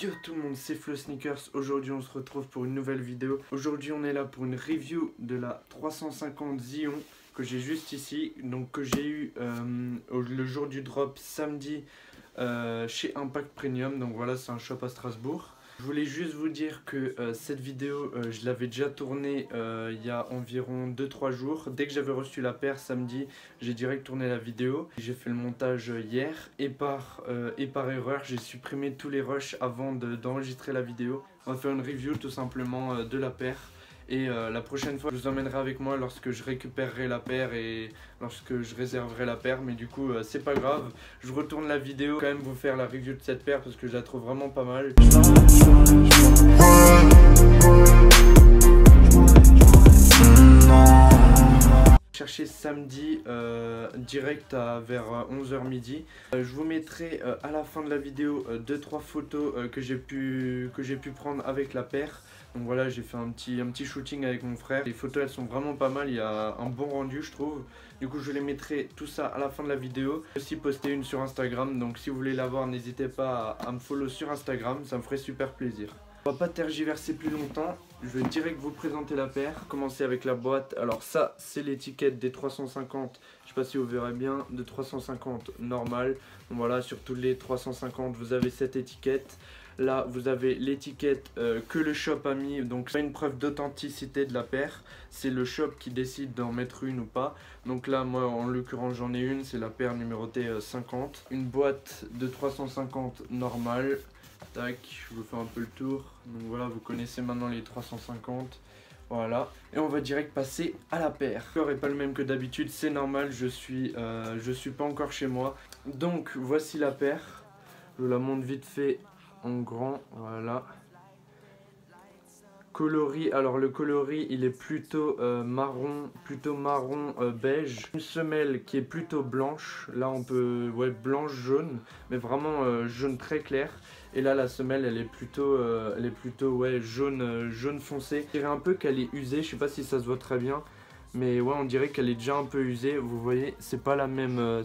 Yo tout le monde, c'est Flo Sneakers. Aujourd'hui on se retrouve pour une nouvelle vidéo. Aujourd'hui on est là pour une review de la 350 Zion que j'ai juste ici. Donc que j'ai eu le jour du drop samedi chez Impact Premium. Donc voilà, c'est un shop à Strasbourg. Je voulais juste vous dire que cette vidéo, je l'avais déjà tournée il y a environ 2-3 jours. Dès que j'avais reçu la paire samedi, j'ai direct tourné la vidéo. J'ai fait le montage hier et par erreur, j'ai supprimé tous les rushs avant d'enregistrer la vidéo. On va faire une review tout simplement de la paire. Et la prochaine fois, je vous emmènerai avec moi lorsque je récupérerai la paire et lorsque je réserverai la paire. Mais du coup, c'est pas grave. Je retourne la vidéo, quand même vous faire la review de cette paire parce que je la trouve vraiment pas mal. Chercher samedi direct vers 11h midi. Je vous mettrai à la fin de la vidéo 2-3 photos que j'ai pu prendre avec la paire. Donc voilà, j'ai fait un petit shooting avec mon frère. Les photos elles sont vraiment pas mal, il y a un bon rendu je trouve. Du coup je les mettrai tout ça à la fin de la vidéo. J'ai aussi posté une sur Instagram, donc si vous voulez la voir n'hésitez pas à me follow sur Instagram, ça me ferait super plaisir. On va pas tergiverser plus longtemps, je vais direct vous présenter la paire. Commencer avec la boîte. Alors ça c'est l'étiquette des 350, je sais pas si vous verrez bien, de 350 normal. Donc voilà, sur tous les 350 vous avez cette étiquette. Là vous avez l'étiquette que le shop a mis, donc c'est une preuve d'authenticité de la paire. C'est le shop qui décide d'en mettre une ou pas. Donc là moi en l'occurrence j'en ai une, c'est la paire numérotée 50. Une boîte de 350 normale. Tac, je vous fais un peu le tour. Donc voilà, vous connaissez maintenant les 350. Voilà, et on va direct passer à la paire. Le corps est pas le même que d'habitude, c'est normal, je suis pas encore chez moi. Donc voici la paire. Je vous la montre vite fait en grand, voilà. Coloris, alors le coloris il est plutôt marron beige. Une semelle qui est plutôt blanche, là on peut, ouais, blanche jaune, mais vraiment jaune très clair. Et là la semelle elle est plutôt ouais, jaune foncé. Je dirais un peu qu'elle est usée, je sais pas si ça se voit très bien. Mais ouais, on dirait qu'elle est déjà un peu usée, vous voyez, c'est pas la même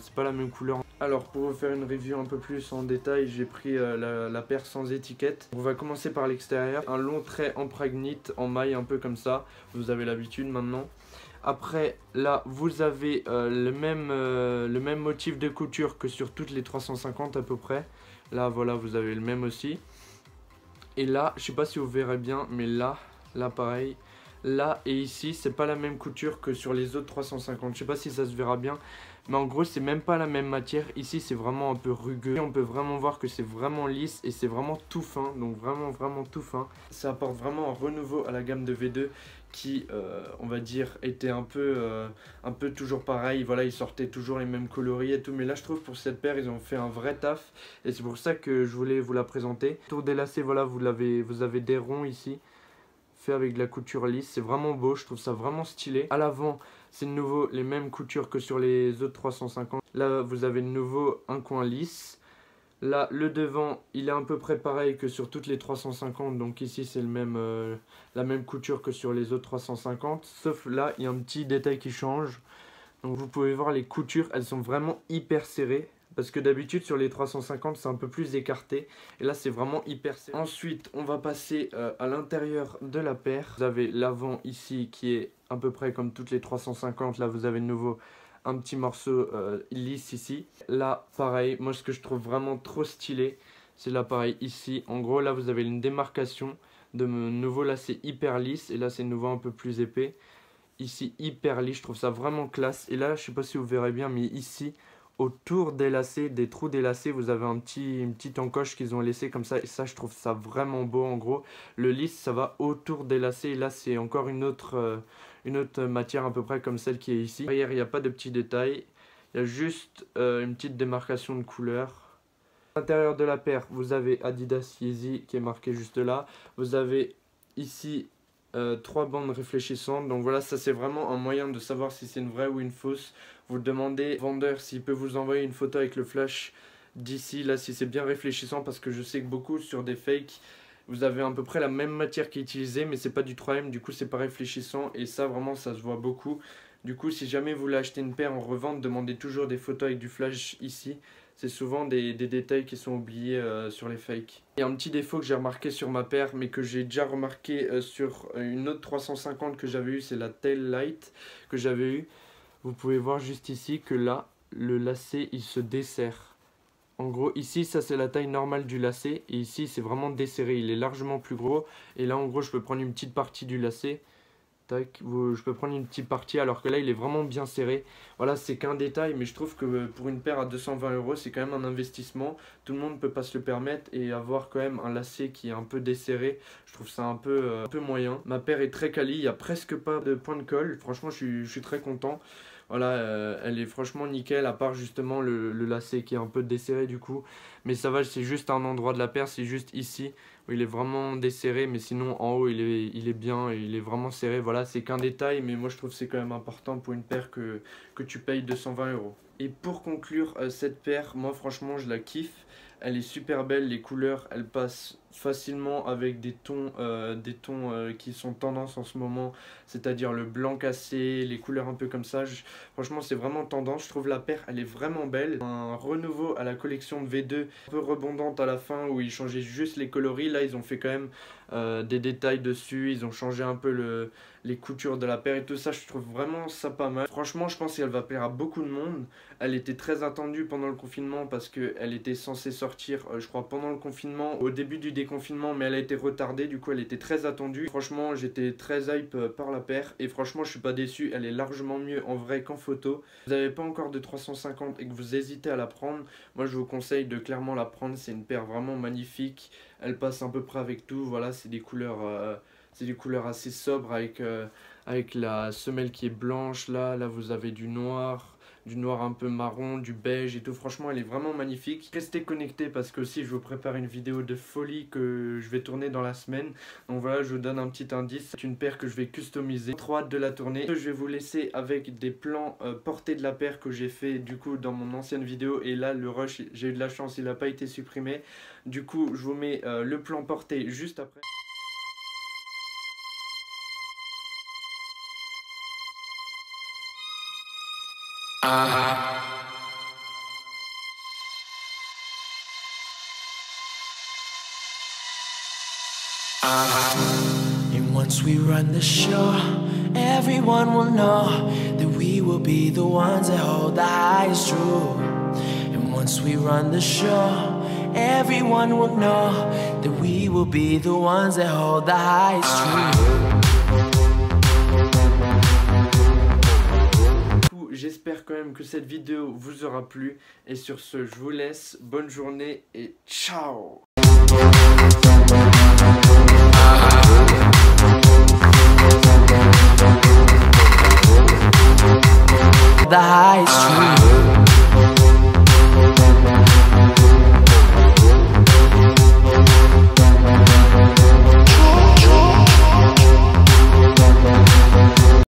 couleur. Alors pour vous faire une review un peu plus en détail, j'ai pris la paire sans étiquette. On va commencer par l'extérieur. Un long trait en pragnite, en maille un peu comme ça, vous avez l'habitude maintenant. Après là vous avez le même motif de couture que sur toutes les 350 à peu près. Là voilà, vous avez le même aussi. Et là, je sais pas si vous verrez bien, mais là pareil. Là et ici, c'est pas la même couture que sur les autres 350. Je sais pas si ça se verra bien, mais en gros, c'est même pas la même matière. Ici, c'est vraiment un peu rugueux. On peut vraiment voir que c'est vraiment lisse et c'est vraiment tout fin. Donc vraiment tout fin. Ça apporte vraiment un renouveau à la gamme de V2 qui, on va dire, était un peu toujours pareil. Voilà, ils sortaient toujours les mêmes coloris et tout. Mais là, je trouve pour cette paire, ils ont fait un vrai taf. Et c'est pour ça que je voulais vous la présenter. Tour des lacets, voilà, vous avez des ronds ici. Fait avec de la couture lisse, c'est vraiment beau, je trouve ça vraiment stylé. À l'avant, c'est de nouveau les mêmes coutures que sur les autres 350. Là, vous avez de nouveau un coin lisse. Là, le devant, il est à peu près pareil que sur toutes les 350. Donc ici, c'est la même couture que sur les autres 350. Sauf là, il y a un petit détail qui change. Donc vous pouvez voir les coutures, elles sont vraiment hyper serrées. Parce que d'habitude sur les 350 c'est un peu plus écarté. Et là c'est vraiment hyper serré. Ensuite on va passer à l'intérieur de la paire. Vous avez l'avant ici qui est à peu près comme toutes les 350. Là vous avez de nouveau un petit morceau lisse ici. Là pareil, moi ce que je trouve vraiment trop stylé, c'est là pareil ici. En gros là vous avez une démarcation. De nouveau là c'est hyper lisse et là c'est de nouveau un peu plus épais. Ici hyper lisse, je trouve ça vraiment classe. Et là je sais pas si vous verrez bien, mais ici autour des lacets, des trous des lacets, vous avez une petite encoche qu'ils ont laissé comme ça. Et ça, je trouve ça vraiment beau en gros. Le lisse, ça va autour des lacets. Et là, c'est encore une autre matière à peu près comme celle qui est ici. Derrière, il n'y a pas de petits détails. Il y a juste une petite démarcation de couleur. À l'intérieur de la paire, vous avez Adidas Yeezy qui est marqué juste là. Vous avez ici 3 bandes réfléchissantes. Donc voilà, ça c'est vraiment un moyen de savoir si c'est une vraie ou une fausse. Vous demandez au vendeur s'il peut vous envoyer une photo avec le flash d'ici, là si c'est bien réfléchissant, parce que je sais que beaucoup sur des fakes, vous avez à peu près la même matière qui est utilisée, mais c'est pas du 3M, du coup c'est pas réfléchissant, et ça vraiment ça se voit beaucoup. Du coup, si jamais vous voulez acheter une paire en revente, demandez toujours des photos avec du flash ici. C'est souvent des détails qui sont oubliés sur les fakes. Il y a un petit défaut que j'ai remarqué sur ma paire, mais que j'ai déjà remarqué sur une autre 350 que j'avais eue, c'est la Tail Light que j'avais eue. Vous pouvez voir juste ici que là, le lacet, il se desserre. En gros, ici, ça c'est la taille normale du lacet, et ici, c'est vraiment desserré. Il est largement plus gros, et là, en gros, je peux prendre une petite partie du lacet. Tac, je peux prendre une petite partie alors que là il est vraiment bien serré. Voilà, c'est qu'un détail, mais je trouve que pour une paire à 220 €, c'est quand même un investissement. Tout le monde ne peut pas se le permettre, et avoir quand même un lacet qui est un peu desserré, je trouve ça un peu moyen. Ma paire est très quali, il n'y a presque pas de point de colle. Franchement, je suis très content. Voilà, elle est franchement nickel, à part justement le lacet qui est un peu desserré du coup. Mais ça va, c'est juste un endroit de la paire, c'est juste ici où il est vraiment desserré, mais sinon en haut il est bien, il est vraiment serré. Voilà, c'est qu'un détail, mais moi je trouve que c'est quand même important pour une paire que tu payes 220 €. Et pour conclure cette paire, moi franchement je la kiffe. Elle est super belle, les couleurs, elles passent facilement avec des tons qui sont tendance en ce moment, c'est-à-dire le blanc cassé, les couleurs un peu comme ça. Franchement, c'est vraiment tendance. Je trouve la paire, elle est vraiment belle. Un renouveau à la collection de V2, un peu rebondante à la fin où ils changeaient juste les coloris. Là, ils ont fait quand même des détails dessus. Ils ont changé un peu les coutures de la paire et tout ça. Je trouve vraiment ça pas mal. Franchement, je pense qu'elle va plaire à beaucoup de monde. Elle était très attendue pendant le confinement parce qu'elle était censée sortir, je crois, pendant le confinement, au début du déconfinement, mais elle a été retardée. Du coup, elle était très attendue. Franchement, j'étais très hype par la paire et franchement, je suis pas déçu. Elle est largement mieux en vrai qu'en photo. Vous n'avez pas encore de 350 et que vous hésitez à la prendre, moi je vous conseille de clairement la prendre. C'est une paire vraiment magnifique. Elle passe à peu près avec tout. Voilà, c'est des couleurs assez sobres avec la semelle qui est blanche. Là vous avez du noir un peu marron, du beige et tout. Franchement, elle est vraiment magnifique. Restez connectés parce que aussi je vous prépare une vidéo de folie que je vais tourner dans la semaine. Donc voilà, je vous donne un petit indice. C'est une paire que je vais customiser. Trop hâte de la tourner. Je vais vous laisser avec des plans portés de la paire que j'ai fait du coup dans mon ancienne vidéo. Et là, le rush, j'ai eu de la chance, il n'a pas été supprimé. Du coup, je vous mets le plan porté juste après. And once we run the show, everyone will know that we will be the ones that hold the highest truth. And once we run the show, everyone will know that we will be the ones that hold the highest truth. J'espère quand même que cette vidéo vous aura plu. Et sur ce, je vous laisse. Bonne journée et ciao! The highest truth.